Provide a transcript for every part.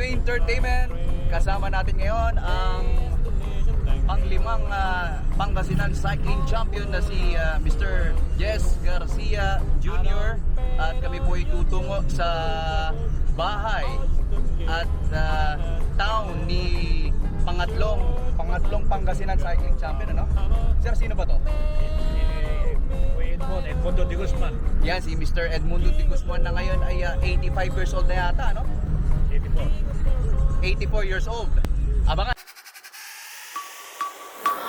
Dwayne Entertainment. Kasama natin ngayon ang panglimang Pangasinan Cycling Champion na si Mr. Jess Garcia Jr. At kami po ay tutungo sa bahay at town ni pangatlong Pangasinan Cycling Champion, ano? Sir, sino ba to? Edmundo de Guzman. Yan, si Mr. Edmundo de Guzman na ngayon ay 85 years old na yata, no? 84 years old. Abangan!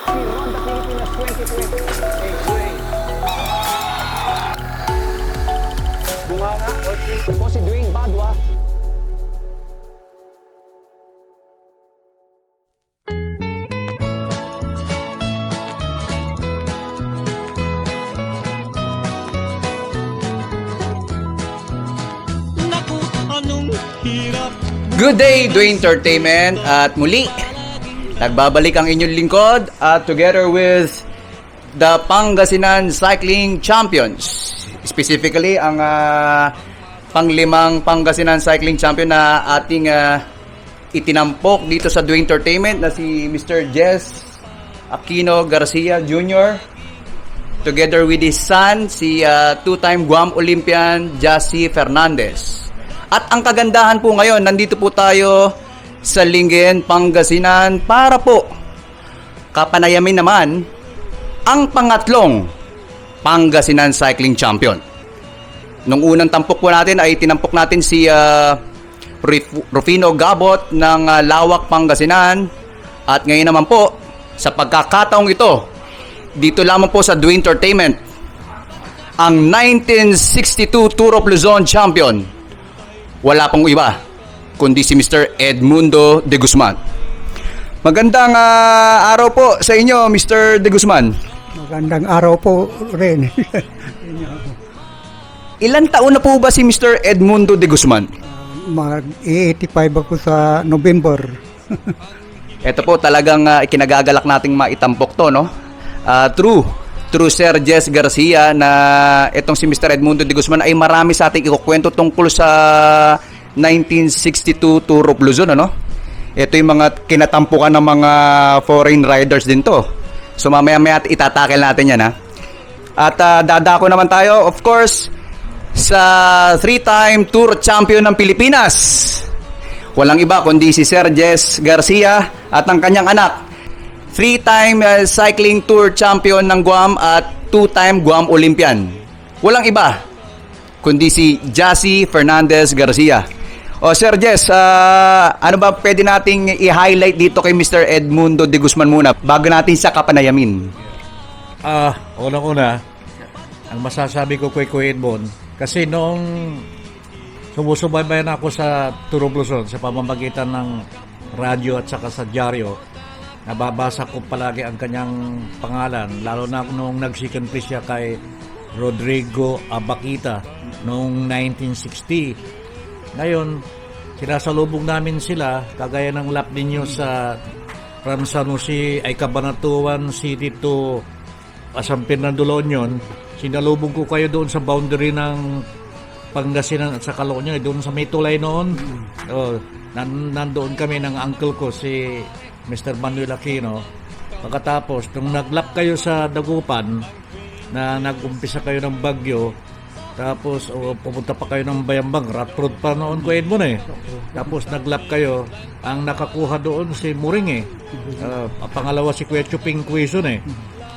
Honda Pilipinas 2020. Bunganga o si Dwayne Badwa. Good day, Dwayne Entertainment. At muli, nagbabalik ang inyong lingkod at together with the Pangasinan Cycling Champions. Specifically, ang panglimang Pangasinan Cycling Champion na ating itinampok dito sa Dwayne Entertainment na si Mr. Jess Aquino Garcia Jr. Together with his son, si two-time Guam Olympian Jassy Fernandez. At ang kagandahan po ngayon, nandito po tayo sa Lingayen, Pangasinan para po kapanayamin naman ang pangatlong Pangasinan Cycling Champion. Nung unang tampok po natin ay tinampok natin si Rufino Gabot ng Lawak, Pangasinan. At ngayon naman po, sa pagkakataong ito, dito lamang po sa Dwayne Entertainment, ang 1962 Tour of Luzon Champion. Wala pang iba, kundi si Mr. Edmundo de Guzman. Magandang araw po sa inyo, Mr. de Guzman. Magandang araw po rin. Ilan taon na po ba si Mr. Edmundo de Guzman? Mag-85 ako sa November. Ito po talagang ikinagagalak nating maitampok to, no? True Sir Jess Garcia na itong si Mr. Edmundo de Guzman ay marami sa ating ikukwento tungkol sa 1962 Tour of Luzon, ano? Ito yung mga kinatampukan ng mga foreign riders din to. So mamaya-maya itatakil natin yan, ha? At dadako naman tayo, of course, sa 3-time Tour Champion ng Pilipinas. Walang iba kundi si Sir Jess Garcia at ang kanyang anak. 3-time cycling tour champion ng Guam at 2-time Guam Olympian. Walang iba kundi si Jassy Fernandez Garcia. O Sir Jess, ano ba pwede nating i-highlight dito kay Mr. Edmundo de Guzman muna bago natin siya kapanayamin? Unang-una, ang masasabi ko kay Kuya Edmond, kasi noong sumusubaybayan ako sa Tour of Luzon sa pamamagitan ng radyo at saka sa dyaryo, nababasa ko palagi ang kanyang pangalan, lalo na nung nag-second place siya kay Rodrigo Abakita noong 1960. Ngayon, sinasalubong namin sila, kagaya ng lap ninyo sa from San Jose ay Cabanatuan City to San Fernando La Union. Sinalubong ko kayo doon sa boundary ng Pangasinan at sa Caloocan, doon sa may tulay noon. Nandoon kami ng uncle ko, si Mr. Manuel Aquino. Pagkatapos, nung naglap kayo sa Dagupan, na nag-umpisa kayo ng Bagyo, tapos pumunta pa kayo ng Bayambang, rat road pa noon ko Edmond eh. Tapos naglap kayo, ang nakakuha doon si Muring eh. Pangalawa si Kuya Chuping Quezon eh.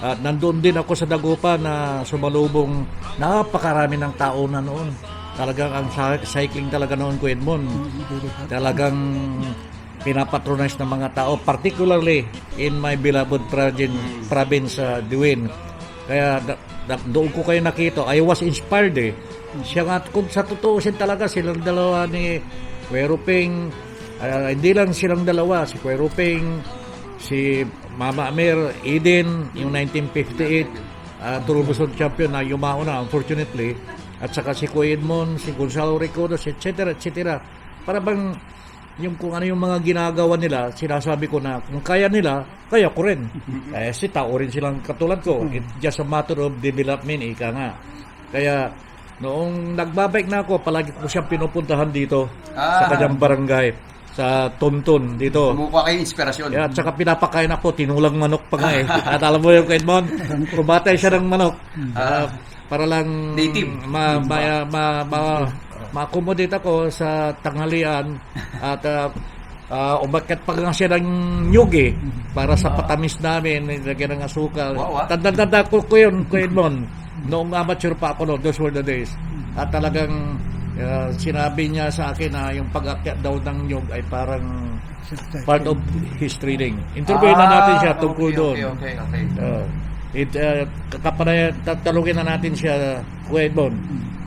At nandoon din ako sa Dagupan na sumalubong, napakarami ng tao na noon. Talagang ang cycling talaga noon ko Edmond. Talagang pinapatronize ng mga tao, particularly in my beloved province, Dwayne. Kaya doon ko kayo nakita, I was inspired eh. Siya nga, kung sa totoo talaga, silang dalawa ni Kuya Ruping, hindi lang silang dalawa, si Kuya Ruping, si Mama Amer, Eden, yung 1958 Tour of Luzon champion na yumao na, unfortunately, at saka si Kuya Edmond, si Gonzalo Ricodos, etc. Para bang yung kung ano yung mga ginagawa nila, sinasabi ko na kung kaya nila, kaya ko rin. Kasi tao rin silang katulad ko. It's just a matter of development, ika nga. Kaya noong nagbabike na ako, palagi ko siyang pinupuntahan dito sa kanyang barangay. sa Tuntun dito. Kumukuha kayo inspirasyon. At saka pinapakain ako, tinulang manok pa nga eh. At alam mo yung Edmond, kumatay siya ng manok. Para lang Native. ma-accommodate ako sa tanghalian at umakyat pa nga siya ng nyug eh, para sa patamis namin, nilagyan ng asukal. Wow, ah. Tanda ko yun, Kuya Edmond. Noong amateur pa ako, no, those were the days. At talagang sinabi niya sa akin na yung pag-akyat daw ng nyug ay parang part of his training. Interviewin na natin siya tungkol doon. Okay. Tatalungin na natin siya, Kuya Edmond.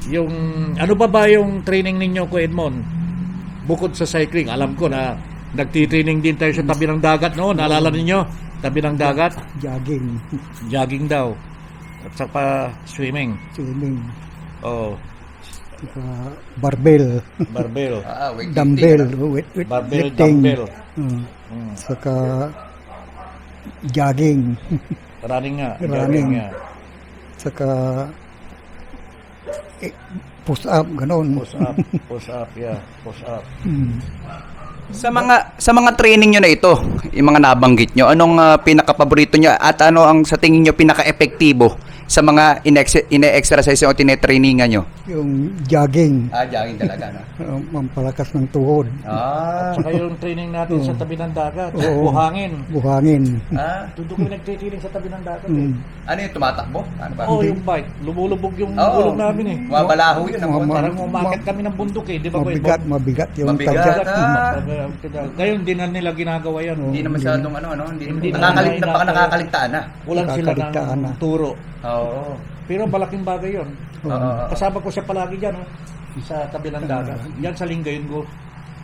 Yung, ano ba yung training ninyo, Kuya Edmond? Bukod sa cycling, alam ko na nagtitraining din tayo sa tabi ng dagat noon. Naalala ninyo? Tabi ng dagat? Jogging, Jogging daw. At saka swimming. swimming, Oh, saka barbell, barbell. Weightlifting, dumbbell, ano? with Barbell, lifting. dumbbell. Saka jogging, Running nga. Running. Jogging nga. saka push up, ganon. Push up, yeah. Push up. Sa mga training nyo na ito, yung mga nabanggit nyo, anong pinaka-paborito nyo at ano ang sa tingin nyo pinaka-epektibo sa mga ine-exercise o tinetrainingan nyo? Yung jogging, Jogging talaga, no? mampalakas ng tuhod, At saka yung training natin sa tabi ng dagat. Oo. Buhangin. buhangin. Doon kami nagtitraining sa tabi ng dagat. Ano yung tumatakbo? Ano ba? Oo, yung bike. Lumulubog yung Oo. gulong namin eh. Mabalaho yun. Parang umakit kami ng bundok eh. Di ba? Kuya Mabigat, Edmond? mabigat yung Mabigat, tadyak. Ngayon, di na nila ginagawa yan. Hindi na masyadong Hindi na nakakaligtaan na. Ulan sila Nakakaligtaan ng na. turo. Oo. Pero malaking bagay yun. Oo. Kasama ko siya palagi dyan, oh, sa tabi ng dagat. Yan sa Lingayen ko.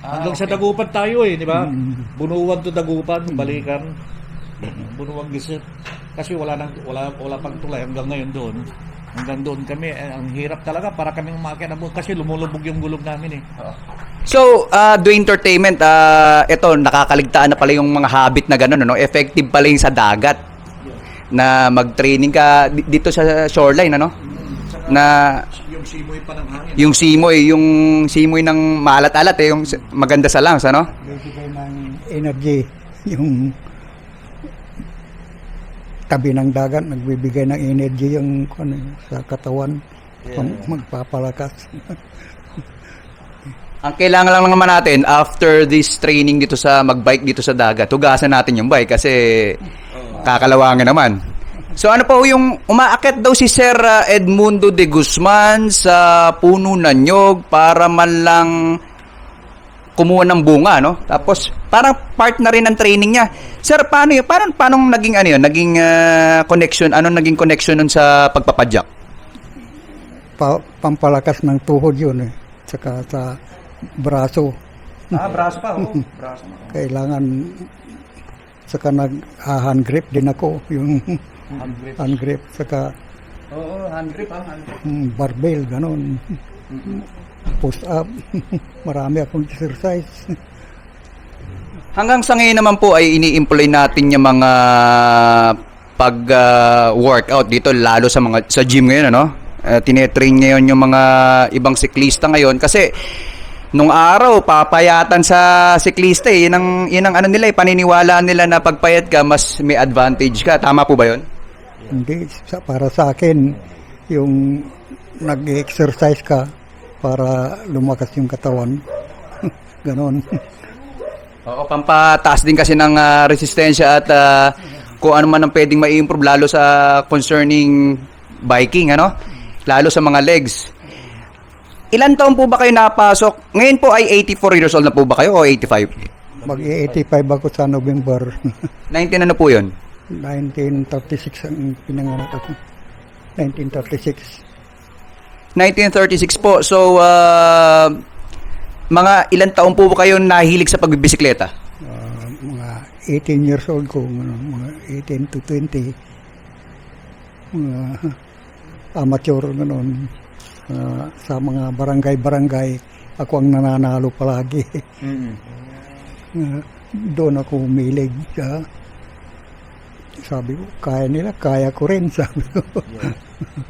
Hanggang sa okay. Dagupan tayo eh, di ba? Bunuwan to Dagupan, balikan. Bunuwan Gisip. Kasi wala pang tulay hanggang ngayon doon. Hanggang doon kami, ang hirap talaga para kaming umakyat na kasi lumulubog yung gulong namin eh. So, do entertainment, ito, nakakaligtaan na pala yung mga habit na gano'n, no? Effective pala yung sa dagat na mag-training ka dito sa shoreline, ano? Na Yung simoy pa ng hangin. yung simoy ng maalat-alat, yung maganda sa lungs, ano? Bibigay ng energy yung tabi ng dagat, nagbibigay ng energy yung sa katawan, magpapalakas. Ang kailangan lang naman natin after this training dito sa magbike dito sa dagat, hugasan natin yung bike kasi kakalawangin naman. So ano pa yung umaakyat daw si Sir Edmundo de Guzman sa puno ng nyog para man lang kumuha ng bunga, no? Tapos parang part na rin ng training niya. Sir, paano yun? Paano naging ano yun? Naging connection? Anong naging connection nun sa pagpapadyak? Pampalakas ng tuhod yun eh. Saka sa braso. Braso pa, oh. Braso. Kailangan saka hand grip din ako. Yung hand grip. Saka Oo, hand grip, hand grip. barbell, ganon. Push up. Marami akong exercise. Hanggang sa ngayon naman po ay ini-employ natin yung mga pag-workout dito lalo sa gym ngayon, ano? Tinetrain ngayon yung mga ibang siklista ngayon kasi nung araw papayatan sa siklista eh. Yun ang ano nila eh, paniniwalaan nila na pagpayat ka mas may advantage ka. Tama po ba yun? Hindi, para sa akin, yung nag-exercise ka para lumakas yung katawan. Ganon. Oo, pampataas din kasi ng resistensya at kung ano man ang pwedeng ma-improve lalo sa concerning biking, ano? Lalo sa mga legs. Ilan taon po ba kayo napasok? Ngayon po ay 84 years old na po ba kayo o 85? Mag-85 ako sa November. 19 ano po yun? 1936 ang pinanganak ako. 1936. 1936 po. So, mga ilan taon po ba kayo nahilig sa pagbibisikleta? Mga 18 years old ko, mga 18 to 20. Mga amateur ganon. Sa mga barangay-barangay, ako ang nananalo palagi. Doon ako umilig. Sabi ko, kaya nila, kaya ko rin, sabi ko.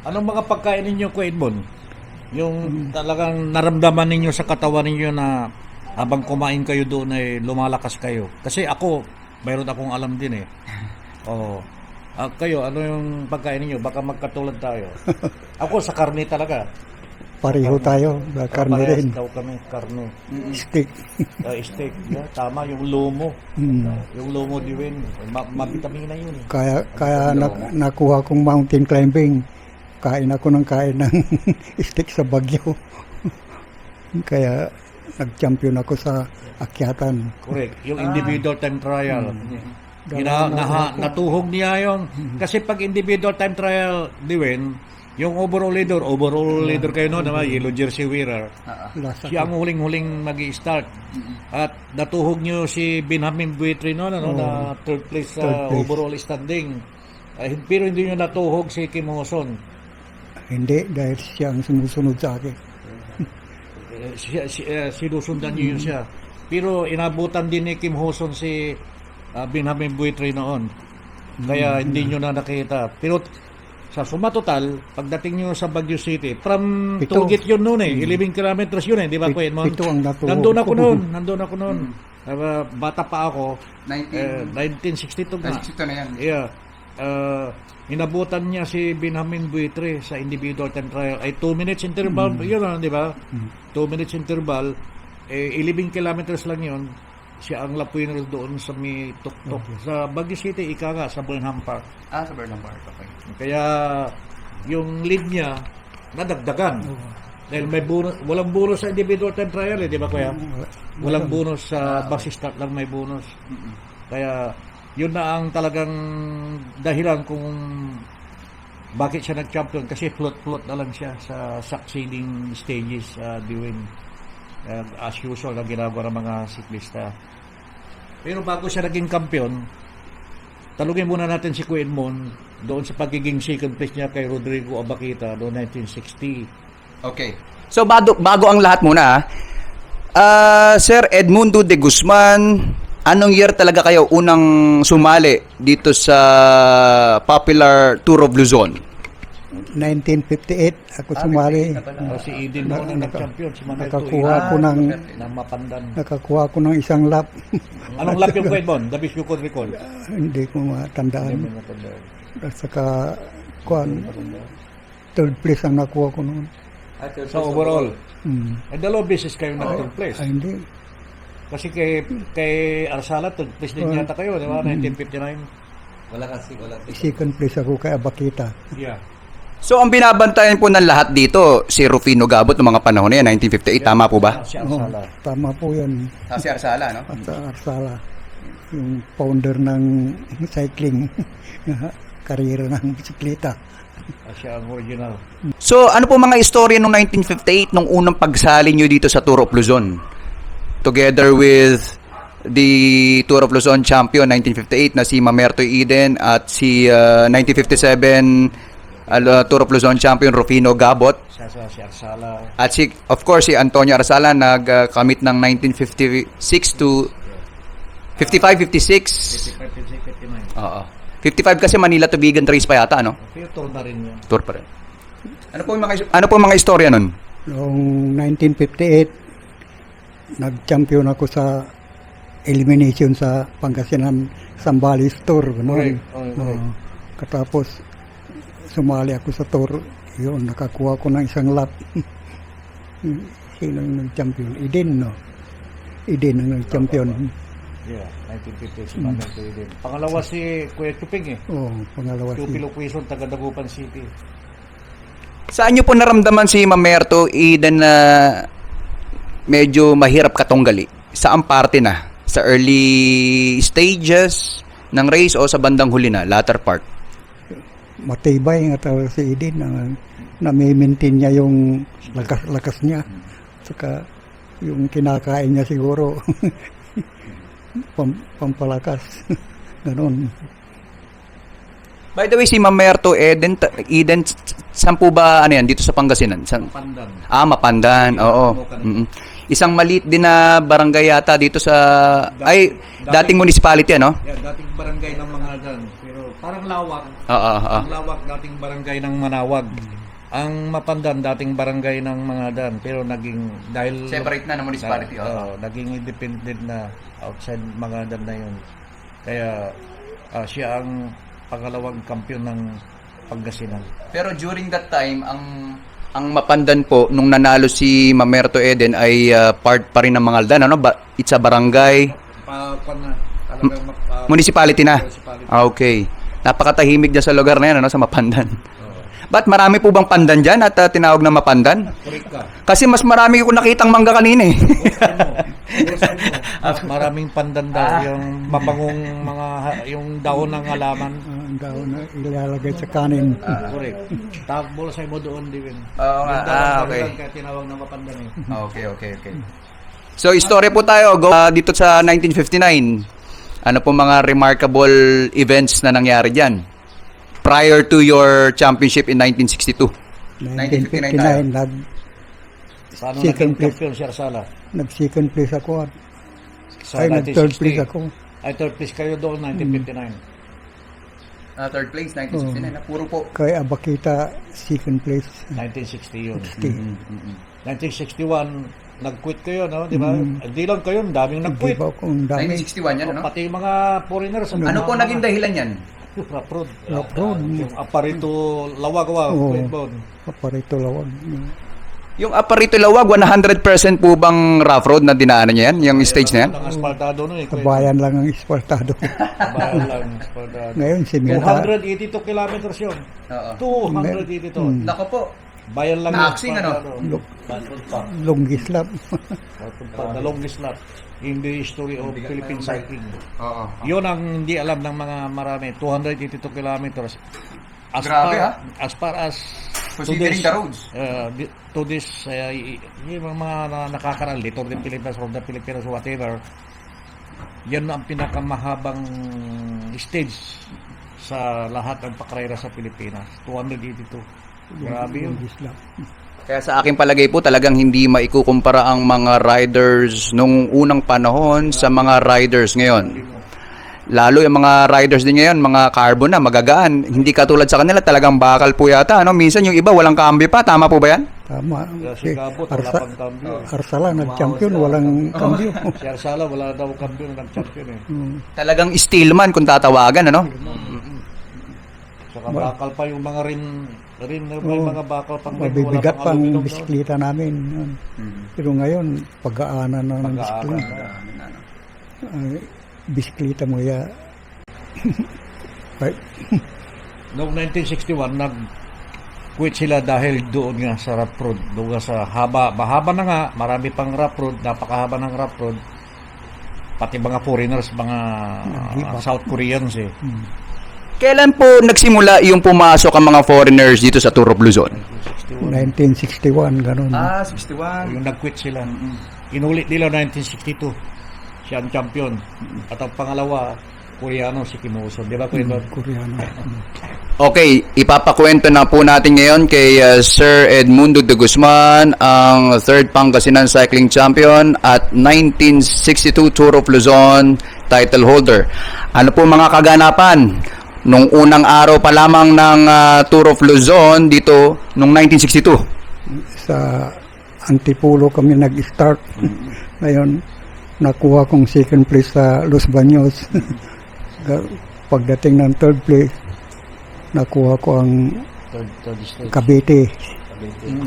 Anong mga pagkain ninyo, Kuya Edmond? Yung talagang naramdaman ninyo sa katawan ninyo na habang kumain kayo doon ay lumalakas kayo. Kasi ako, mayroon akong alam din eh. Oo. Kayo, ano yung pagkain niyo? Baka magkatulad tayo. Ako sa karne talaga. Pareho tayo, karne Parehas rin. daw kami, karne. Steak. Steak. Yeah, tama, yung lomo. Mm. Yung lomo diwin. Mabitamina yun. Kaya nakuha kong mountain climbing. Kain ako ng steak sa Baguio. Kaya nag-champion ako sa akyatan. Correct. Yung individual time trial. Natuhog niya yung... Kasi pag individual time trial, diwin, yung overall leader kayo noon, naman, yellow jersey wearer. Lasa Siya ang huling-huling mag-i-start. At natuhog niyo si Benjamin Buitri noon, na third place sa Third place. overall standing. Pero hindi niyo natuhog si Kim Hoson. Hindi, dahil siya ang sumusunod sa akin. Sinusundan niyo yun siya. Pero inabutan din ni Kim Hoson si Benjamin Buitri noon. Kaya hindi nyo na nakita. Pero sa suma total, pagdating nyo sa Baguio City, from Pito. Tugit yun noon eh. 11 kilometers yun eh. Di ba, Kuya Edmond? Pito ang natuhog. Nandun ako noon. Bata pa ako. 1962 na. 1962 na yan. Yeah. Inabutan niya si Benjamin Buitre sa individual time trial. Ay 2 minutes interval. Yun na, di ba? 2 minutes interval. 11 kilometers lang yun. Siya ang lap winner doon sa may tuktok. Sa Baguio City, ika nga, sa Burnham Park. Sa Burnham Park, okay. Kaya yung lead niya, nadagdagan. Dahil may bonus, walang bonus sa individual time trial eh, di ba kuya? Walang bonus sa base start lang may bonus. Kaya yun na ang talagang dahilan kung bakit siya nag-champion. Kasi float na lang siya sa succeeding stages during as usual na ginagawa ng mga siklista. Pero bago siya naging kampiyon, talugin muna natin si Kuya Edmond doon sa pagiging second place niya kay Rodrigo Abakita noong 1960. Okay. So, bago ang lahat muna, Sir Edmundo de Guzman, anong year talaga kayo unang sumali dito sa popular Tour of Luzon? 1958 ako sumali. Si Eden mo na nag-champion. Si Manuel Nakakuha ko ng Mapandan. nakakuha ko ng isang lap. Anong lap yung Kuya Edmond? The best you could recall. Hindi ko matandaan. At saka third place ang nakuha ko noon. Sa overall. Mm. Ay, dalawang beses kayo nag-third place. Ay, hindi. Kasi kay Arsala, third place din yata kayo, di ba? 1959. Second place ako kay Abakita. Yeah. So, ang binabantayan po ng lahat dito, si Rufino Gabot ng mga panahon na yan, 1958, tama po ba? Si Oh, Arsala. tama po yan. Si Arsala, no? At sa Arsala, yung founder ng cycling, karera ng bisikleta. Siya ang original. So, ano po mga istorya noong 1958 nung unang pagsali nyo dito sa Tour of Luzon? Together with the Tour of Luzon champion 1958 na si Mamerto Eden at si 1957 Tour of Luzon champion Rufino Gabot Si Arsala. at of course si Antonio Arsala nag-commit ng 1956 to 55-56. 55-59. Oo. 55 kasi Manila to Bigan race pa yata, ano? Pero tour na rin yan. Tour pa rin. Ano po mga istorya nun? Noong 1958, nag-champion ako sa elimination sa Pangasinan Zambales Tour. Correct. Katapos, sumali ako sa tour. Yun, nakakuha ko ng isang lap. Sino yung nag-champion? Eden, no? Eden ang nag-champion. Yeah, 1958 si Mamerto Eden. Pangalawa si Kuya Chuping eh. Oo, pangalawa Chupilo Quezon, taga Dagupan City. Saan nyo po naramdaman si Mamerto Eden na medyo mahirap katunggali? Saan parte na? Sa early stages ng race o sa bandang huli na, latter part? matibay nga tao si Eden na maintain niya yung lakas niya. Saka yung kinakain niya siguro pampalakas. Ganon. By the way, si Mamerto Eden, saan po ba, ano yan, dito sa Pangasinan? Pandan. Mapandan, oo. Mm-mm. Isang maliit din na barangay yata dito sa, dating municipality, ano? Yeah, dating barangay ng mga dyan. Pero parang lawak. Oo. Ang lawak, dating barangay ng Manawag. Ang Mapandan, dating barangay ng mga dan, pero naging, dahil... Separate na ng municipality. naging independent na outside mga dan na yun. Kaya siya ang pangalawang kampiyon ng Pangasinan. Pero during that time, ang Mapandan po, nung nanalo si Mamerto Eden, ay part pa rin ng Mangaldan. Ano? It's a barangay, municipality na. Municipality. Okay. Napakatahimik dyan sa lugar na yan, ano? Sa Mapandan. Ba't marami po bang pandan dyan at tinawag na Mapandan? Correct ka. Kasi mas marami ko nakitang mangga kanina eh. Mas maraming pandan daw, yung mabangong mga, yung daon ng halaman. Ang daw na ilalagay sa kanin. Correct. Takbol sa mo doon, Divin. Oo nga. Yung daon Okay. Kaya tinawag na Mapandan eh. Okay. So, istorya po tayo. Go dito sa 1959. Ano po mga remarkable events na nangyari dyan? Prior to your championship in 1962. 1959, Paano Second naging place. champion si Arsala? nag-second place ako. Sa Ay, nag-third 1960. place ako. Ay, third place kayo doon, 1959. Third place, 1969. Puro po. Kay Abakita, second place. 1960 yun. 60. 1961, nag-quit kayo, no? Di ba? Hindi lang kayo, ang daming nag-quit. Di ba kung dami? 1961 yan, ano? Pati yung mga foreigners. Ano po naging dahilan yan? Raprod. Raprod. Yung aparito lawag-wag. Oo. Quit Paparito lawag. Yung Aparito Lawag, 100% po bang rough road na dinaanan niya yan? Yung stage na yan? Ang asfaltado nun eh. Kabayan lang ang espartado. Kabayan lang. asfaltado. Ngayon, simenta. 282 kilometers yun. Oo. 282. Nako po. Bayan lang Naaksing, ano? Baton pa. Longis lap. Baton pa. The longest lap in the history of Philippine cycling. Oo. Yun ang hindi alam ng mga marami. 282 kilometers. Grabe, As far as Considering the roads. To this, yung mga nakakaral, Tour de Pilipinas, Road de Pilipinas, whatever, yan ang pinakamahabang stage sa lahat ng pakarera sa Pilipinas. 282. Grabe yun. Longis lap. Kaya sa aking palagay po, talagang hindi maikukumpara ang mga riders nung unang panahon sa mga riders ngayon. Lalo yung mga riders din ngayon, mga carbon na, magagaan. Hindi katulad sa kanila, talagang bakal po yata. Ano? Minsan yung iba, walang cambio pa. Tama po ba yan? Tama. Si Gabot, wala pang cambio. Arsala, nag-champion, walang cambio. Si Arsala, wala daw cambio na nag-champion eh. Talagang steelman kung tatawagan, ano? Saka bakal pa yung mga rin may mga bakal pang rin, Mabibigat wala pang aluminum bisikleta namin. Yun. Pero ngayon, pag-aanan na ng bisikleta. Ay, bisikleta mo ya. Right. Noong 1961, nag-quit sila dahil doon nga sa rough road. Doon nga sa mahaba na nga, marami pang rough road, napakahaba ng rough road. Pati mga foreigners, mga South Koreans eh. Kailan po nagsimula yung pumasok ang mga foreigners dito sa Tour of Luzon? 1961, ganun. 61. Yung nag-quit sila. Inulit nila 1962. Siya ang champion. At ang pangalawa, Koreano, si Kim Oso. Di ba, Kuya Don? Koreano. Okay, ipapakwento na po natin ngayon kay Sir Edmundo de Guzman, ang third Pangasinan Cycling Champion at 1962 Tour of Luzon title holder. Ano po mga kaganapan nung unang araw pa lamang ng Tour of Luzon dito nung 1962? Sa Antipulo kami nag-start. Ngayon, nakuha kong second place sa Los Baños. Pagdating ng third place, nakuha ko ang Third stage. Cavite.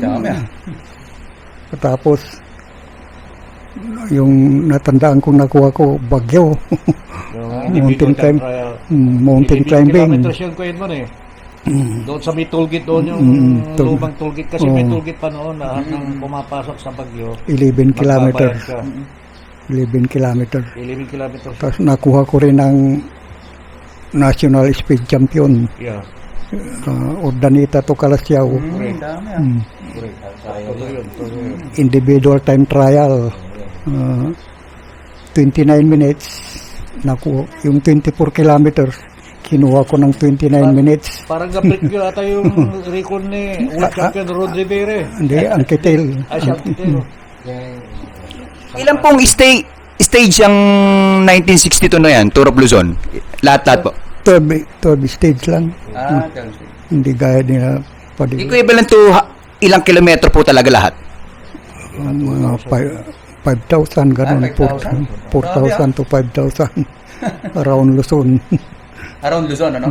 Dami. Tapos, yung natandaan kong nakuha ko, Baguio. Mountain climb. Mountain climbing. Kilometers yun, Kuya Don eh. Doon sa may tollgate doon yung lumang tollgate. Kasi may tollgate pa noon na nang pumapasok sa Baguio. 11 kilometers. magbabayad ka. 11 kilometers. 11 kilometers. Tapos nakuha ko rin ang National Speed Champion. Yeah. Urdaneta to Calasiao. Correct. Mm. Correct. Todo yun. Individual time trial. 29 minutes. Nakuha. Yung 24 kilometers, kinuha ko ng 29 minutes. Parang na-break yun ata yung record ni World Champion Rod Rivera. Hindi, ang kitil. Ay, siya ang titero. Ilan pong stage ang 1962 na yan, Tour of Luzon? Lahat po. Third stage lang. Hindi gaya nila Padilla. Equivalent to ilang kilometro po talaga lahat? Mga 5,000 ganun, 4,000 to 5,000 around Luzon. Around Luzon, ano?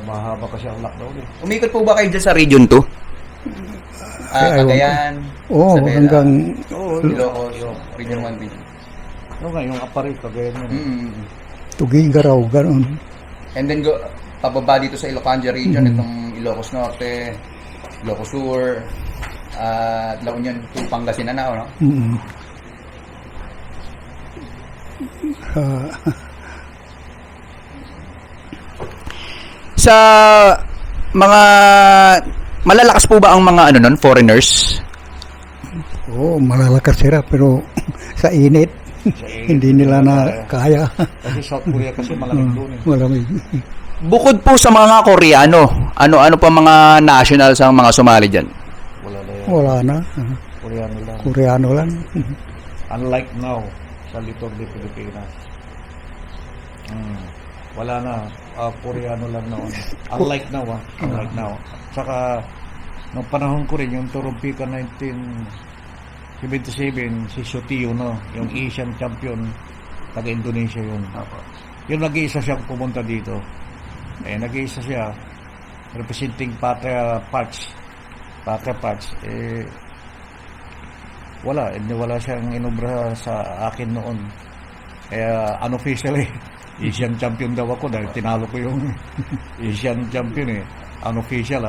Mahaba kasi ang lockdown eh. Umikot po ba kayo dyan sa Region 2? Cagayan, Oo, Isabela, hanggang Ilocos, Region 1, Region Ano nga, yung aparit, kagaya yun. Tugigaraw, ganun. And then go pababa dito sa Ilocos region, itong Ilocos Norte, Ilocos Sur, La Union to Pangasinan na, no? Mm. Sa mga malalakas po ba ang mga foreigners? Oo, malalakas sila pero sa init, hindi nila na kaya. Kasi South Korea kasi malamig doon eh. Malamig. Bukod po sa mga Koreano, ano-ano pa mga nationals ang mga sumali dyan? Wala na yan. Wala na. Koreano lang. Koreano lang. Unlike now, sa Little Pilipinas. Wala na. Koreano lang noon. Unlike now, Unlike now. Saka, nung panahon ko rin, yung Torompika 1977, si Sotio, no? Yung Asian champion, taga-Indonesia yun. Yung nag-iisa siyang pumunta dito. Nag-iisa siya, representing Patria Parts. Wala siyang inubra sa akin noon. Kaya unofficially, Asian champion daw ako dahil tinalo ko yung Asian champion unofficial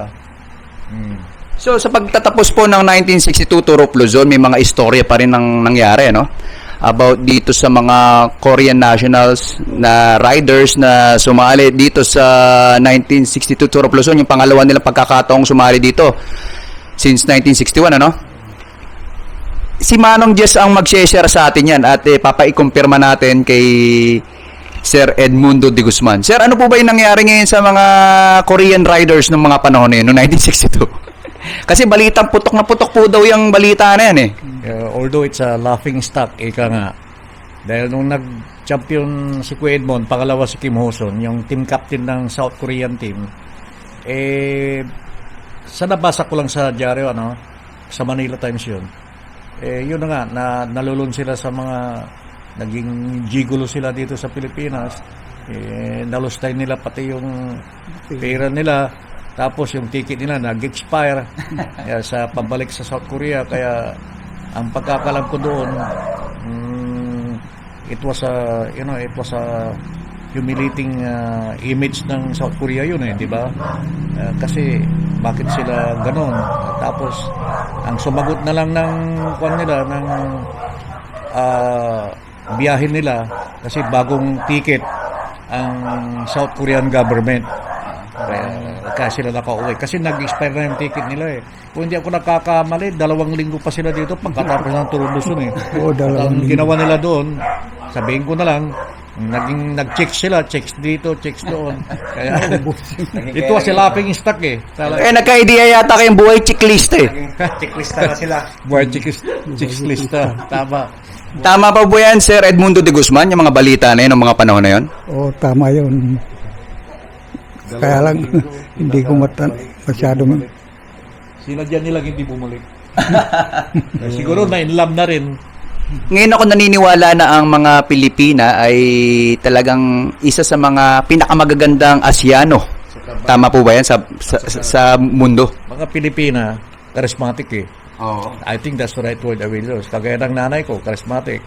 So sa pagtatapos po ng 1962 Turok Luzon, may mga istorya pa rin nangyari, no? About dito sa mga Korean nationals na riders na sumali dito sa 1962 Turok Luzon, yung pangalawa nilang pagkakataong sumali dito since 1961, ano? Si Manong Jess ang mag-share sa atin yan at papaikumpirma natin kay Sir Edmundo de Guzman. Sir, ano po ba yung nangyari ngayon sa mga Korean riders ng mga panahon na yun, noong 1962? Kasi balitang putok na putok po daw yung balita na yan although it's a laughing stock, ika nga. Dahil nung nag-champion si Kuya Edmond, pangalawa si Kim Ho-sun, yung team captain ng South Korean team, sa nabasa ko lang sa dyaryo, sa Manila Times yun. Yun na nga, nalulun sila sa mga naging gigolo sila dito sa Pilipinas. Nalustay nila pati yung pera nila. Tapos yung ticket nila nag-expire sa pabalik sa South Korea. Kaya ang pagkakalam ko doon, it was a humiliating image ng South Korea yun di ba? Kasi bakit sila ganon? Tapos ang sumagot na lang ng biyahin nila kasi bagong ticket ang South Korean government. Kaya sila nakauwi. Kasi nag-expire na yung ticket nila Kung hindi ako nakakamali, 2 linggo pa sila dito pagkatapos ng Turok Luzon Ang ginawa nila doon, sabihin ko na lang, nag-check sila, checks dito, checks doon. Kaya ito kasi laughing stock nagka-idea yata kayong buhay checklist Checklista na sila. Buhay checklista. Tama pa po yan, Sir Edmundo de Guzman, yung mga balita na yun, ng mga panahon na yun? Oo, tama yun. Kaya lang, hindi ko masyadong... Sinadya nilang hindi bumalik. Siguro na-inlove na rin. Ngayon ako naniniwala na ang mga Pilipina ay talagang isa sa mga pinakamagagandang Asyano. Tama po ba yan sa mundo? Mga Pilipina, charismatic Oo. I think that's the right word I will use. Kagaya ng nanay ko, charismatic.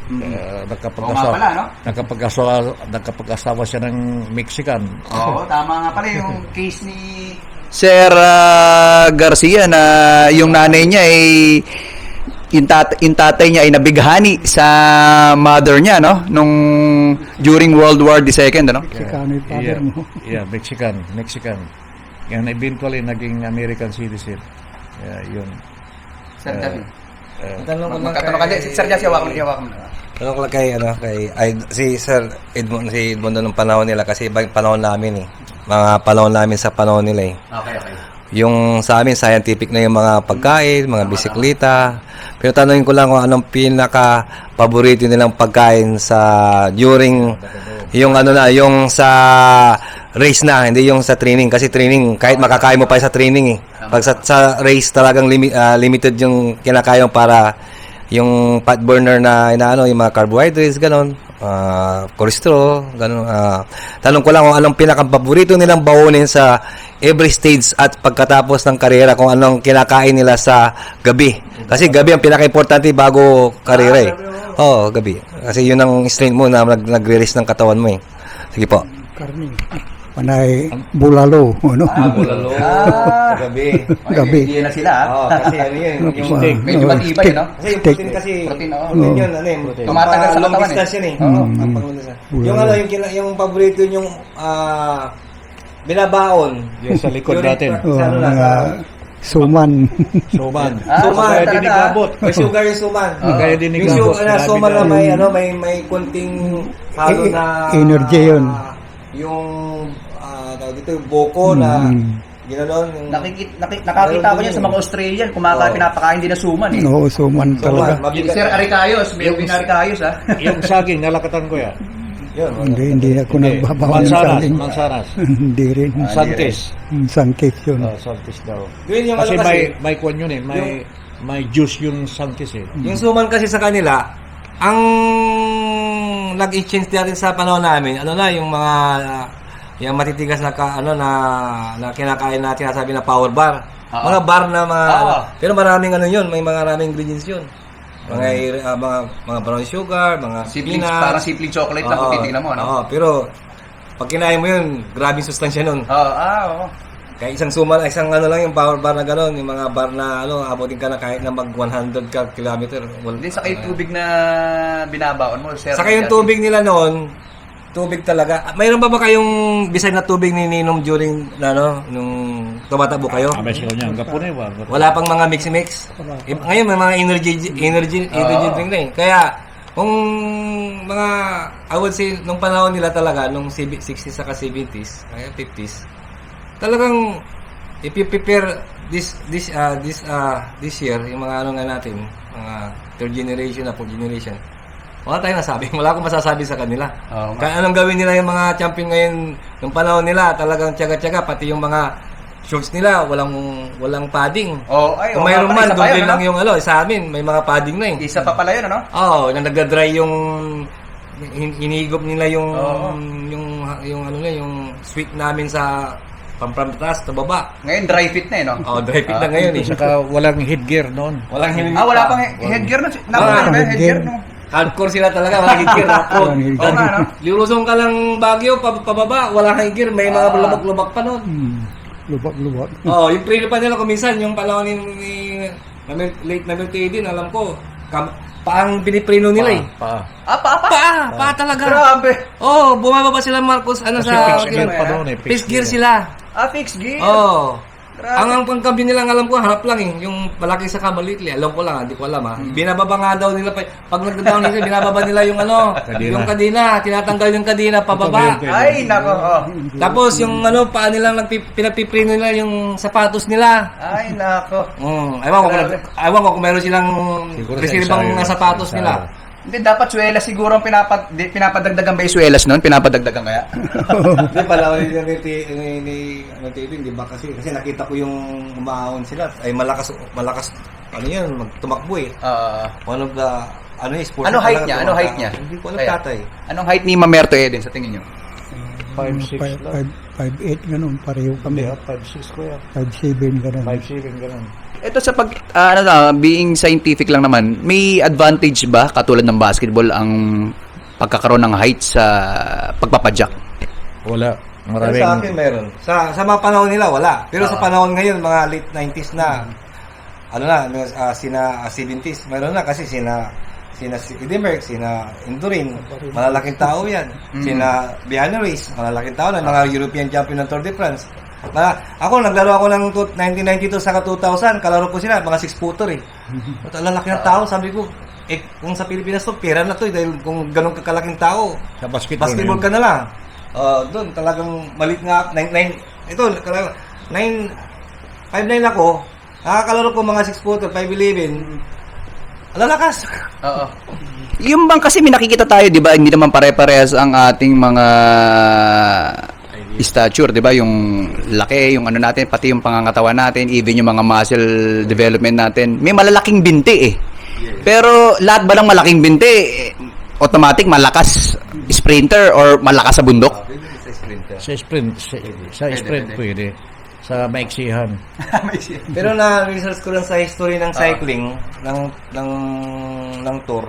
Nakapag-asawa siya ng Mexican. Oo, tama nga pala yung case ni Sir Garcia na yung nanay niya ay yung tatay niya ay nabighani sa mother niya, no? Nung during World War II, ano? Mexicano yung father mo. Yeah, Mexican. Yan eventually naging American citizen. Yun. Sir David. Tanong ko lang Magkatanong ka din. Sir Jesse, hawak mo. Tanong ko lang si Sir Edmond, nung panahon nila kasi ibang panahon namin Mga panahon namin sa panahon nila Okay. yung sa amin scientific na yung mga pagkain, mga bisikleta. Pero tanungin ko lang kung anong pinaka paborito nilang pagkain sa during yung yung sa race na, hindi yung sa training, kasi training kahit makakain mo pa sa training eh. Pag sa race talagang limited yung kinakain para yung fat burner na yung mga carbohydrates ganon, cholesterol ganon. Tanong ko lang kung anong pinaka-paborito nilang baonin sa every stage at pagkatapos ng karera, kung anong kinakain nila sa gabi. Kasi gabi ang pinaka-importante bago karera eh. Oo, gabi. Kasi yun ang strength mo na nagre-rest ng katawan mo eh. Sige po. Karni. Panay bulalo. Ano? Bulalo. Gabi. Gabi. Hindi na sila. Oo, kasi yun. Yung steak. Medyo matibay, no? Kasi yung protein kasi, Protein, oo. yun, Tumatagal sa long katawan distance yun eh. Mm. Ang panglunas. Bulalo. Yung paborito yung binabaon. Yung sa likod natin. Mga suman. Suman. Suman Kaya talaga. dinigabot. May sugar yung suman. Kaya dinigabot. Yung sugar na Grabe suman na na. may konting halo na Energy yun. yung tawag dito yung boko na ginanon. Nakakita ko yan sa mga Australian, pinapakain din na suman eh. Oo, suman talaga. Sir Aricayos, may Aricayos ha. Yung saging, nalakatan ko yan. Yun. Hindi ako nagbabawan ng Mansanas. saging. Mansanas. Hindi rin. Santis. Sangkit yun. Santis daw. Yun yung Kasi ano kasi. may kwan yun eh. May juice yung santis eh. Yung suman kasi sa kanila, ang nag-exchange natin sa panahon namin, yung mga yung matitigas na na kinakain natin, sabi na power bar. Mga bar na mga pero maraming yun, may maraming ingredients yun. Mga brown sugar, mga Sibling, peanuts. parang sibling chocolate lang kung titignan mo, no? Oo, pero pag kinain mo yun, grabing sustansya nun. Oo. Kaya isang lang yung power bar na gano'n, yung mga bar na abutin ka na kahit na mag 100 kilometer. Hindi, saka yung tubig na binabaon mo, sir. Saka yung tubig nila noon, tubig talaga. Mayroon ba kayong bisag na tubig nininom during nung tumatabo kayo? May siya niya. Ang kapon eh. Wala pang mga mix-mix. Ngayon may mga energy drink na eh. Kaya kung mga I would say nung panahon nila talaga nung 60s saka 70s, kaya 50s. Talagang if you prepare this year yung mga natin, mga third generation na fourth generation. Wala tayong nasabi. Wala akong masasabi sa kanila. Kaya anong gawin nila yung mga champion ngayon, yung panahon nila, talagang tiyaga-tiyaga, pati yung mga shorts nila, walang padding. Kung mayroon man, doble lang yung sa amin, may mga padding na eh. Isa pa pala yun, ano? Oo, na nagda-dry yung hinihigop nila yung sweet namin sa pamprataas na baba. Ngayon, dry fit na eh, no? Dry fit na ngayon eh. Saka walang headgear noon. Walang Wala pang headgear na. Headgear, no? hardcore sila talaga, wala higir. Oo nga, no? Lilusong ka lang Baguio, pababa, wala kang higir, may mga lubak-lubak pa nun. Lubak-lubak. Yung preno pa nila kuminsan, yung panahon ni late na Milty din, alam ko, paang pinipreno nila eh. Pa talaga. Grabe. Bumababa sila Marcos, Kasi sa fixed gear pa noon eh. fixed gear sila. Fixed gear. Ang pangkambi nilang alam ko, harap lang eh. Yung palaki sa kamalitli. Alam ko lang, hindi ko alam ha. Binababa nga daw nila. Pag nag-down nila, binababa nila yung yung kadina. Tinatanggal yung kadina, pababa. Ay, nako. Tapos yung paa nilang pinagpiprino nila yung sapatos nila. Ay, nako. Ewan ko kung meron silang Siguro sa reservang ensayo, na sapatos ensayo. nila. Hindi, dapat suelas siguro ang pinapadagdagan ba yung suelas nun? Pinapadagdagan kaya? Hindi pala ni di ba kasi nakita ko yung umaahon sila ay malakas yan magtumakbo eh. One of the sport. Ano height niya? Ano height niya? Hindi ko alam Kaya, tatay. Anong height ni Mamerto Eden sa tingin niyo? 5'6 lang. 5'8", ganun, pareho kami. 5'6 ko yan. 5'7", ganun. 5'7 ganun. Ito sa being scientific lang naman, may advantage ba katulad ng basketball ang pagkakaroon ng height sa pagpapadyak? Wala. Pero sa akin meron. Sa mga panahon nila wala. Pero sa panahon ngayon mga late 90s na sina 70s, meron na kasi sina Edinburgh, sina Indurin, malalaking tao yan. Sina Viana Reis, malalaking tao na, mga European champion ng Tour de France. Naglaro ako ng 1992 sa 2000, kalaro ko sila, mga 6-footer eh. Lalaki ng tao, sabi ko, kung sa Pilipinas to, pera na to eh, dahil kung ganun kakalaking tao, Sa basketball ka na lang. Doon talagang malit nga, 5'9" 5'9 ako, nakakalaro ko mga 6'4", 5'11". Lalakas. Oo. Yung bang kasi may nakikita tayo, di ba, hindi naman pare-parehas ang ating mga stature, di ba, yung laki, yung ano natin, pati yung pangangatawan natin, even yung mga muscle development natin. May malalaking binti eh. Pero lahat ba ng malaking binti, automatic malakas sprinter or malakas sa bundok? Sa sprint pwede. Sa maiksihan. Pero na-research ko lang sa history ng cycling, ng tour,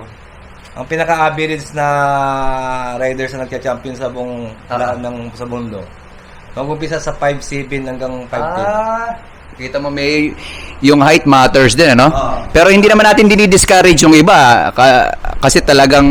ang pinaka-average na riders na nagka-champion sa buong sa mundo, mag-umpisa sa 5'7" hanggang 5'10". Kita mo may yung height matters din, ano? Pero hindi naman natin dinidiscourage yung iba kasi talagang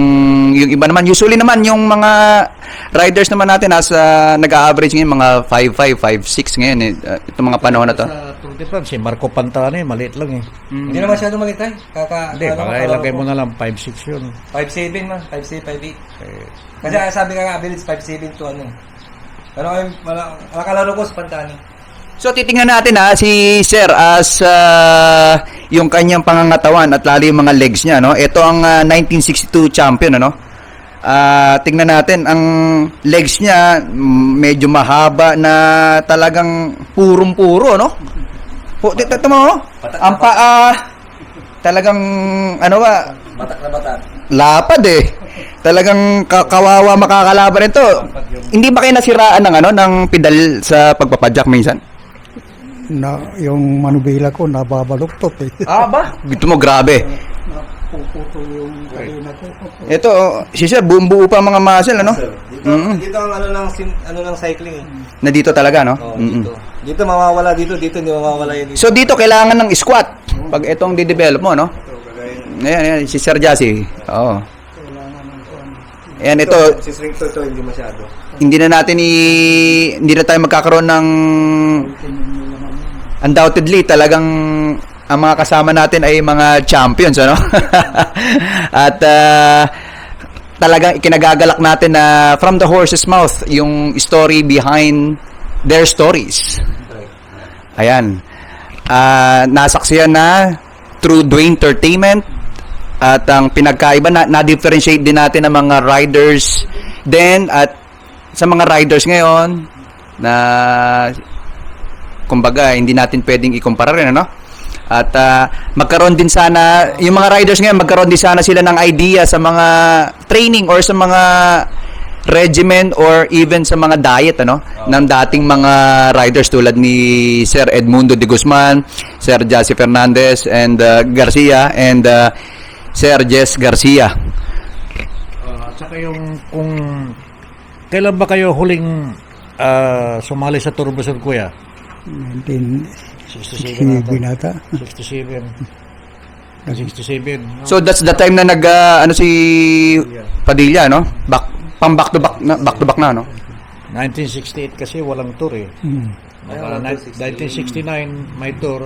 yung iba naman usually naman yung mga riders naman natin nasa nag-average ngayon mga 5'5", 5'6" ngayon eh. Itong mga panahon na to. Sa Tour de France, si Marco Pantani, maliit lang eh. Hindi na masyado malitay. Hindi, baka ilagay mo na lang 5'6" yun. 5'7" man, 5'7", 5'8". Kasi sabi ka nga, average 5'7" to ano. Pero nakalaro ko sa Pantani. So titingnan natin si Sir as yung kanyang pangangatawan at lalo yung mga legs niya, no? Ito ang 1962 champion, ano? Tingnan natin ang legs niya, medyo mahaba na talagang purong-puro, no? Ito mo, ang paa talagang ano ba? Batak na batak. Lapad eh. Talagang kawawa makakalaban ito. Hindi ba kayo nasiraan ng pedal sa pagpapadyak minsan? Na yung manubila ko nababaluktot eh. Ba? Dito mo, grabe. Napuputo yung kadena ko. Ito, si Sir, buo pa mga muscle, ano? Dito ang ano ng cycling. Na dito talaga, no? Dito. Dito mawawala dito hindi mawawala yun dito. So, dito kailangan ng squat. Pag itong di-develop mo, no? Ayan, si Sir Jassy. Oo. Ayan, ito, Si string to hindi masyado. hindi na tayo magkakaroon ng undoubtedly talagang ang mga kasama natin ay mga champions, ano? At talagang ikinagagalak natin na from the horse's mouth yung story behind their stories. Ayan. Nasaksiyan na through Dwayne Entertainment at ang pinagkaiba na-differentiate din natin ng mga riders then at sa mga riders ngayon na kumbaga hindi natin pwedeng ikumpara rin, ano? At magkaroon din sana yung mga riders ngayon, magkaroon din sana sila ng idea sa mga training or sa mga regimen or even sa mga diet, ano, ng dating mga riders tulad ni Sir Edmundo de Guzman, Sir Jassy Fernandez and Garcia and Sir Jess Garcia. At saka yung kung kailan ba kayo huling sumali sa Tour Busan, kuya? 1967 ata. 67. 67. So that's the time na si Padilla, no? Back to back na, no? 1968 kasi walang tour eh. 1969 may tour.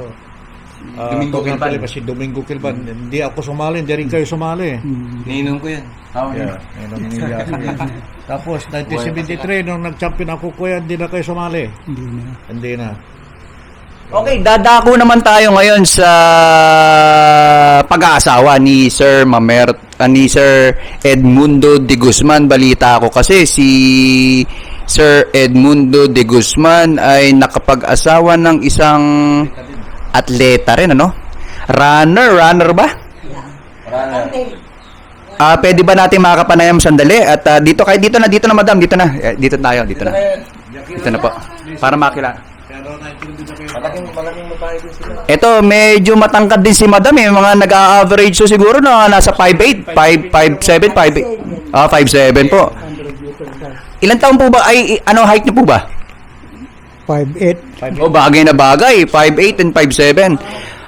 Domingo Quilban. Si Domingo Quilban. Hindi ako sumali, hindi rin kayo sumali. Niinom ko yan. Yeah, tapos 1973 nung nag-champion ako, kuya, hindi na kayo sumali. Hindi na. Okay, dadako naman tayo ngayon sa pag-aasawa ni Sir ni Sir Edmundo de Guzman. Balita ko kasi si Sir Edmundo de Guzman ay nakapag-asawa ng isang atleta rin, ano? Runner ba? Pwede ba natin makapanayam sandali? At dito na madam, dito na po. Para makilala. Malaking babae din sila. Ito, medyo matangkad din si madam eh. Mga nag-a-average so siguro na nasa 5'8", 5'7", 5'8". 5'7" po. Ilan taon po ba? Ano height niyo po ba? 5'8". Bagay na bagay. 5'8" and 5'7".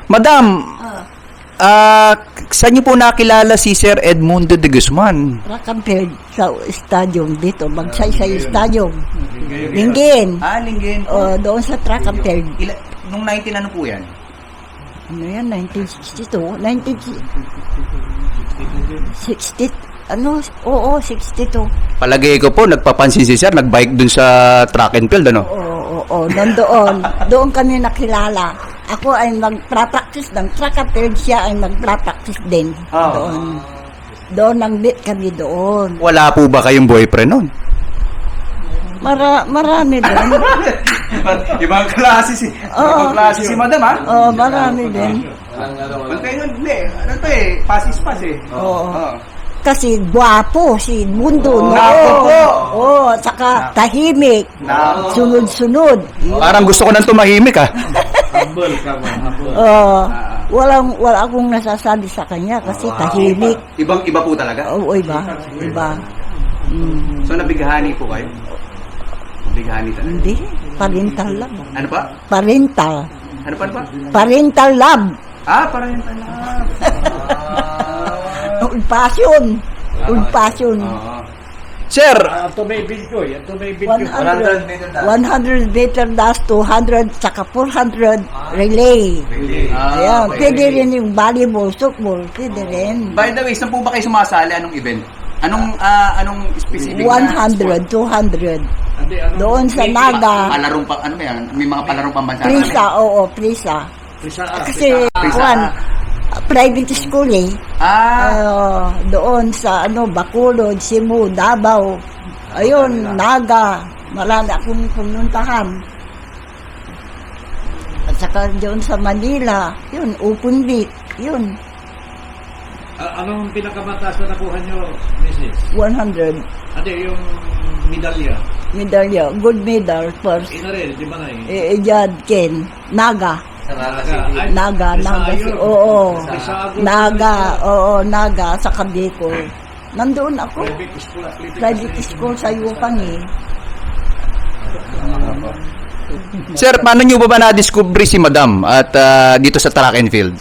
Madam, saan niyo po nakilala si Sir Edmundo de Guzman? Rakampel sa stadium dito, Magsaysay Stadium. Linggin. Linggin. O, doon sa track and field. Nung 19 ano po yan? Ano yan, 1962? 1960? Ano? Oo, 62. Palagay ko po, nagpapansin si Sir, nagbike dun sa track and field, ano? Oo, nandoon. Doon kami nakilala. Ako ay magpra-practice ng track and field, siya ay magpra-practice din. Doon. Doon ang meet kami doon. Wala po ba kayong boyfriend nun? Marami din. Ibang klase si madam, ha? Oo, marami din. Hindi. Ano to eh? Pasis-pas eh. Oo. Kasi gwapo si Mundo. No? Gwapo po. Oo, saka tahimik. Sunod-sunod. Parang gusto ko nang tumahimik, ha? Humble ka ba? Humble. Wala akong nasasabi sa kanya kasi tahimik. Ibang-iba po talaga. Oo, iba. So, nabighani po kayo? Nabighani talaga. Hindi, parental love. Ano pa? Parental. Ano pa? Parental love. Parang yun talaga. Old passion. Old passion. Sir, Ito may video. Ito may video. 100 meter dash, 200, saka 400 relay. Ayan, pwede rin yung volleyball, softball, pwede rin. by the way, saan po ba kayo sumasali? Anong event? Anong specific na 100, 200. Hindi, ano? Doon sa Naga, palarong pa, ano ba yan? May mga palarong pambansa Prisa, oo, Prisa. Kasi, private school eh. Doon sa Bacolod, Cebu, Davao. Ayun, Naga. Marami akong pumuntahan. At saka doon sa Manila, yun, open beat, yun, Anong pinakamataas na nakuha nyo, Mrs.? 100 Hindi, yung medalya. medalya, good medal first. Ina rin, di ba na eh? Ejad Ken, Naga. Naga, oo. Naga, sa Cavite. Nandoon ako. Private school sa Yupang eh. Sir, paano nyo ba na-discover si Madam at dito sa track and field?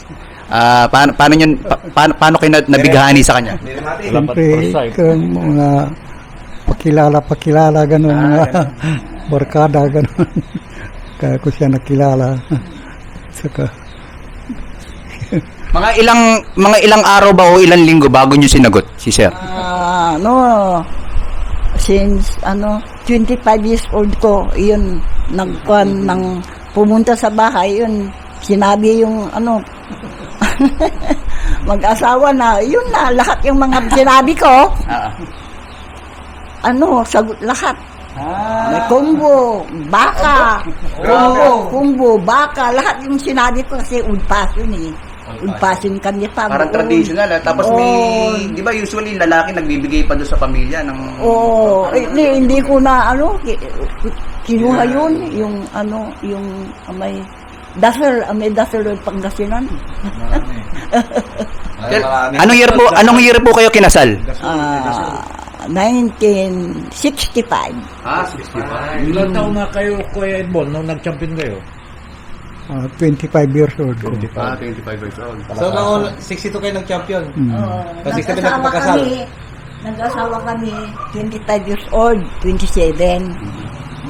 Paano kayo nabighani sa kanya? Siyempre, kung mga pakilala, gano'n, mga barkada, gano'n. Kaya ko siya nakilala. Saka, Mga ilang araw ba o ilang linggo bago nyo sinagot si Sir? Since 25 years old ko, yun, pumunta sa bahay, yun, sinabi yung mag-asawa na, yun na, lahat yung mga sinabi ko, sagot lahat. May kumbo, baka, baka, lahat yung sinabi ko kasi old passion eh. Old passion kami pa. Parang traditional. Tapos di ba usually lalaki nagbibigay pa doon sa pamilya ng... hindi ko na, kinuha yun, yung may dasal ng Pangasinan. Anong year po kayo kinasal? 1965. 65. Ilan taon na kayo, Kuya Edmond, nung nag-champion kayo? 25 years old ko. 25 years old. So, 62 kayo ng-champion. Kasi kami Nag-asawa kami 25 years old, 27.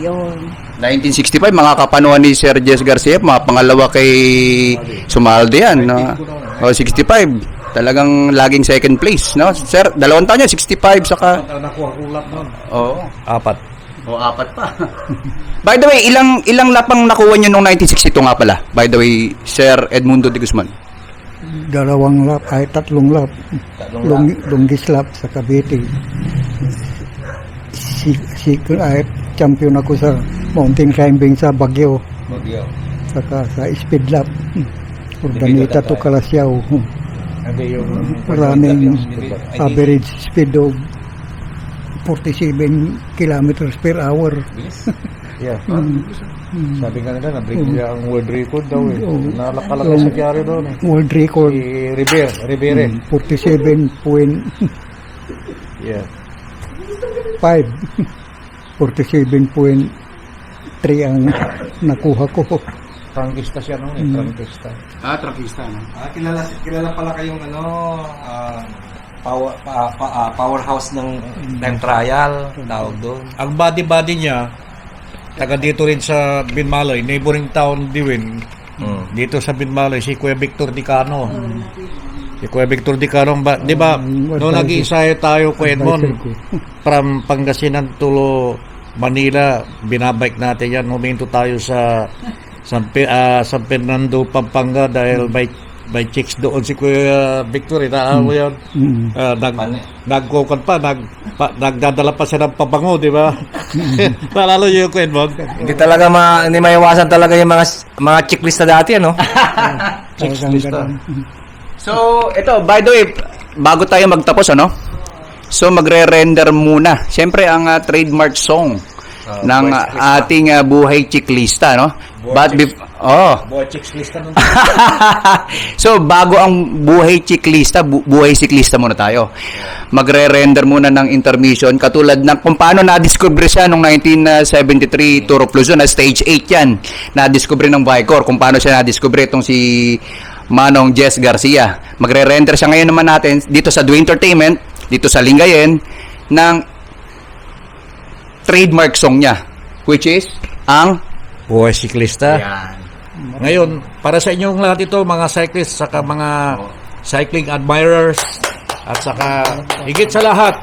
Yun. 1965, mga kapanuan ni Sir Jess Garcia, mga pangalawa kay Sumalde yan. No? 65. Talagang laging second place, no? Sir, 2 taon niya, 65, saka... Nakuha kulap nun. Oo. 4. 4 pa. By the way, ilang lapang nakuha niyo nung 1962 nga pala? By the way, Sir Edmundo de Guzman. 2 lap, 3 lap. Longest lap sa Cavite. Champion ako sa mountain climbing sa Baguio. Saka sa speed lap. Urdaneta to Calasiao. Running average speed of 47 kilometers per hour. Yeah. Sabi nga nila, na-break niya ang world record daw eh. Nalakalagay sa Chiari doon eh. World record. Si Rivere. 47.5. Yeah. 47.3 ang nakuha ko. Trangkista siya noon eh. Trangkista. Trapista, no? Kilala pala kayong powerhouse ng time trial, tawag doon. Ang body niya, taga dito rin sa Binmaloy, neighboring town Diwin. Dito sa Binmaloy, si Kuya Victor Dicano. Si Kuya Victor Dicano, di ba, noong nag-iisayo tayo, Kuya Edmond, from Pangasinan to Manila, binabike natin yan, huminto tayo sa San Fernando, Pampanga dahil may chicks doon si Kuya Victor, mo yun. Nagdadala pa siya ng pabango, di ba? Naalala niyo yung Kuya Edmond? Hindi talaga hindi maiwasan talaga yung mga checklist na dati, ano? Chicklista. So, ito, by the way, bago tayo magtapos, ano? So, magre-render muna. Siyempre, ang trademark song ng ating buhay chicklista, no? Boy, chicklista nun. So, bago ang buhay chicklista, buhay siklista muna tayo. Magre-render muna ng intermission, katulad ng kung paano na-discover siya noong 1973 Tour of Luzon, na stage 8 yan. Na-discover ng Vicor, kung paano siya na-discover itong si Manong Jess Garcia. Magre-render siya ngayon naman natin dito sa Do Entertainment, dito sa Lingayen, ng trademark song niya, which is ang Buhay siklista. Ngayon, para sa inyong lahat ito, mga cyclists, saka mga cycling admirers, at saka higit sa lahat,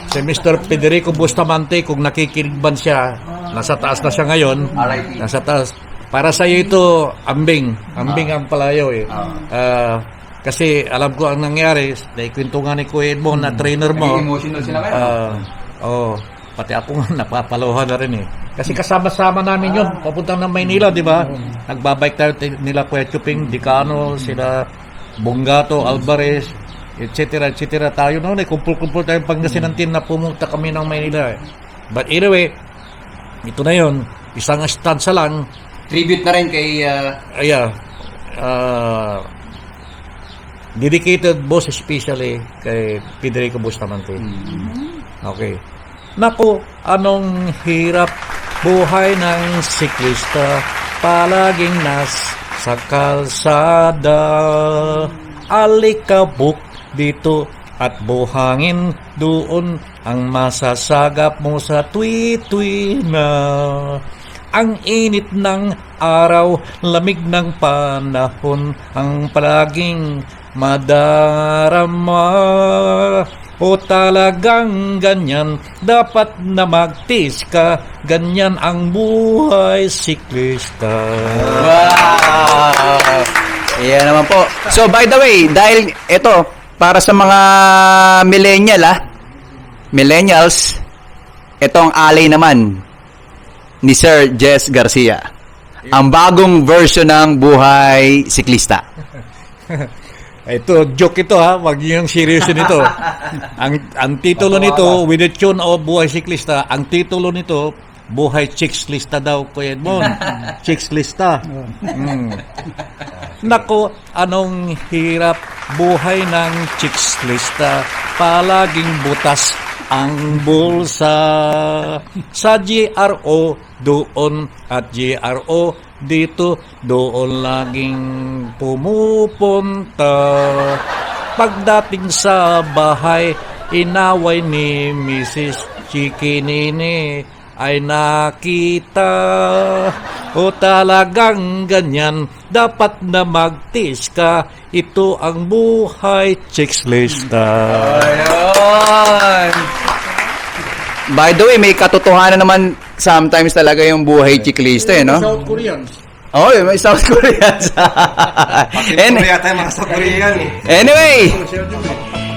si Mr. Federico Bustamante, kung nakikinig man siya, nasa taas na siya ngayon, nasa taas. Para sa iyo ito, ambing ang palayo eh. Kasi alam ko ang nangyari, naikwento nga ni Kuya Edmond na trainer mo. emotional sila ngayon. Pati ako nga napapaluhan na rin eh. Kasi kasama-sama namin yun, papunta ng Maynila, di ba? Nagbabike tayo nila Kuya Chuping, Dicano, sila Bongato, Alvarez, etc. Tayo noon eh, kumpul-kumpul tayong Pangasinan team na pumunta kami ng Maynila eh. But anyway, ito na yun, isang stanza lang. Tribute na rin kay dedicated boss especially kay Federico Bustamante. Okay. Naku, anong hirap buhay ng siklista, palaging nasa kalsada, alikabok dito at buhangin doon, ang masasagap mo sa twi-twi na. Ang init ng araw, lamig ng panahon, ang palaging madarama. O talagang ganyan, dapat na magtiis ka, ganyan ang buhay siklista. Wow! Yan naman po. So, by the way, dahil ito, para sa mga millennials, itong alay naman ni Sir Jess Garcia. Ang bagong version ng buhay siklista. Ito, joke ito ha, wag niyo yung seryosin ito. Ang titulo nito, with the tune of Buhay Siklista, ang titulo nito, Buhay Chicklista daw, Kuya Edmond. Chicklista. Nako, anong hirap buhay ng chicklista, palaging butas ang bulsa. Sa GRO doon at GRO dito, doon laging pumupunta. Pagdating sa bahay, inaway ni Mrs. Chikinini ay nakita. O talagang ganyan, dapat na magtiis ka, ito ang buhay chicklista. Ayun! By the way, may katotohanan naman sometimes talaga yung buhay chicklista eh, no? South Koreans. Oh, may South Koreans. Anyway,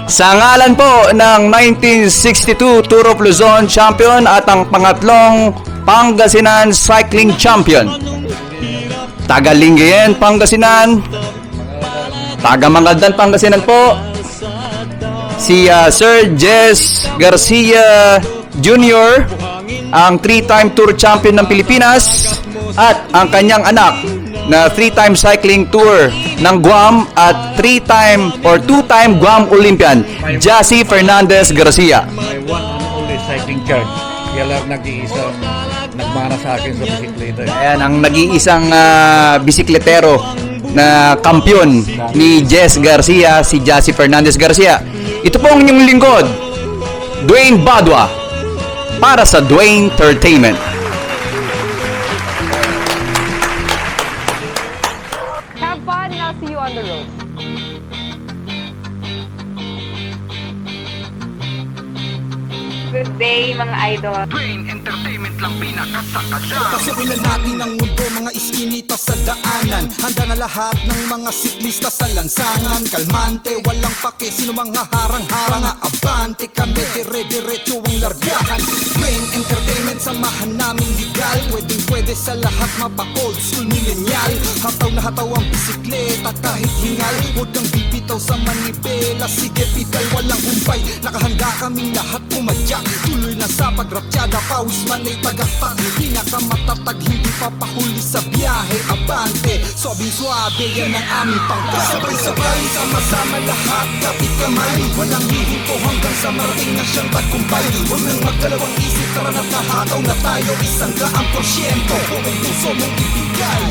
sa ngalan po ng 1962 Tour of Luzon champion at ang pangatlong Pangasinan Cycling Champion, taga Lingayen, Pangasinan, taga Mangaldan, Pangasinan po, si Sir Jess Garcia Jr., ang 3-time Tour Champion ng Pilipinas, at ang kanyang anak na 3-time cycling tour ng Guam at 3-time or 2-time Guam Olympian, Jassy Fernandez Garcia. My one and only cycling charge. Kaya lang nag-iisang nagmana sa akin sa bisikleta. Ayan, ang nag-iisang bisikletero na kampiyon ni Jess Garcia, si Jassy Fernandez Garcia. Ito po ang inyong lingkod, Dwayne Badwa, para sa Dwayne Entertainment. Have fun and I'll see you on the road. Tuesday, mga idol. Pasukin na natin ang mundo, mga iskinita sa daanan. Handa na lahat ng mga siklista sa lansangan. Kalmante, walang pake, sino mga harang-harang. Abante kami, dire-diretso ang largahan. Brain Entertainment, samahan namin legal. Pwedeng-pwede sa lahat, mapa-old school millennial. Hataw na hataw ang bisikleta kahit hingal. Huwag kang bibitaw sa manibela, sige pedal, walang humpay. Nakahanda kaming lahat pumadyak. Tuloy na sa pagratsyada, pawis man ay tagaktak. Pinakamatatag, hindi papahuli sa biyahe. Abante, sobing suabe, yan ang aming pangkat. Sabay-sabay, sama-sama lahat, kapit kamay. Walang hihinto hanggang sa marating na siyang tagumpay. Huwag nang magdalawang isip, tara na't nahataw na tayo. 100% buong puso mong ibigay.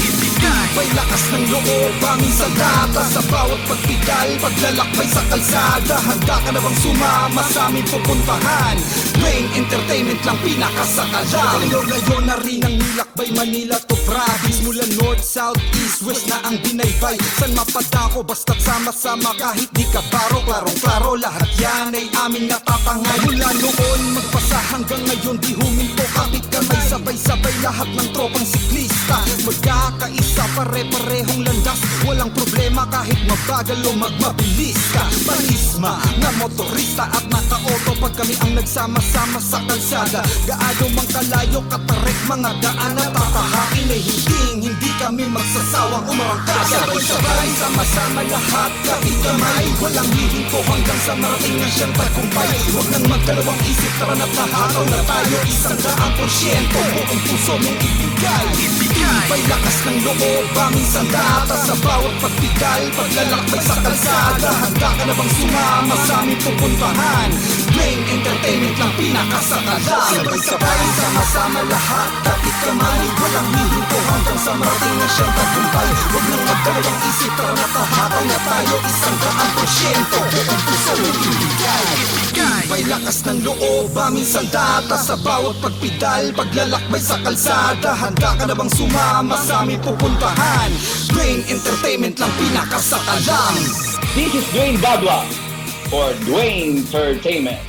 May lakas ng loob, aming sandata. Sa bawat pagpidal, paglalakbay sa kalsada. Handa ka na bang sumama sa aming pupuntahan? Brain Entertainment lang pinakasakalang. Layo na rin ang nilakbay, Manila to province. Mula north, south, east, west na ang binaybay. San mapadako, basta't sama-sama kahit di ka baro. Klarong-klaro, lahat yan ay aming natatangay. Mula noon, magpasa hanggang ngayon, di huminto, kapit kamay. Sabay-sabay lahat ng tropang siklista. Magkakaisa, pare-parehong landas. Walang problema kahit mabagal o magmabilis ka. Panisma na motorista at naka-auto, pag kami ang nagsama-sama sa kalsada. Gaano mang kalayo, katarek mga daan at tatahakin ay hindi kami magsasawang umarangkada. Sabay-sabay, sama-sama lahat, kapit kamay. Walang hihinto hanggang sa marating na siyang tagumpay. Huwag nang magdalawang isip, tara na't nahataw na tayo. 100% buong puso mong ibigay. May lakas ng loob, aming sandata. Sa bawat pagpidal, paglalakbay sa kalsada. Handa ka na bang sumama sa aming pupuntahan? Brain Entertainment lang pinakasakalang. Sabay-sabay, sama-sama lahat, kapit kamay. Walang hihinto hanggang sa marating na siyang tagumpay. Huwag nang magdalawang isip, tara na't nahataw na tayo. 100% buong puso mong ibigay. May lakas ng loob, aming sandata. Sa bawat pagpidal, paglalakbay sa kalsada. Handa ka na bang sumama sa aming pupuntahan? Brain Entertainment lang pinakasakalang. This is Dwayne Badwa for Dwayne Entertainment.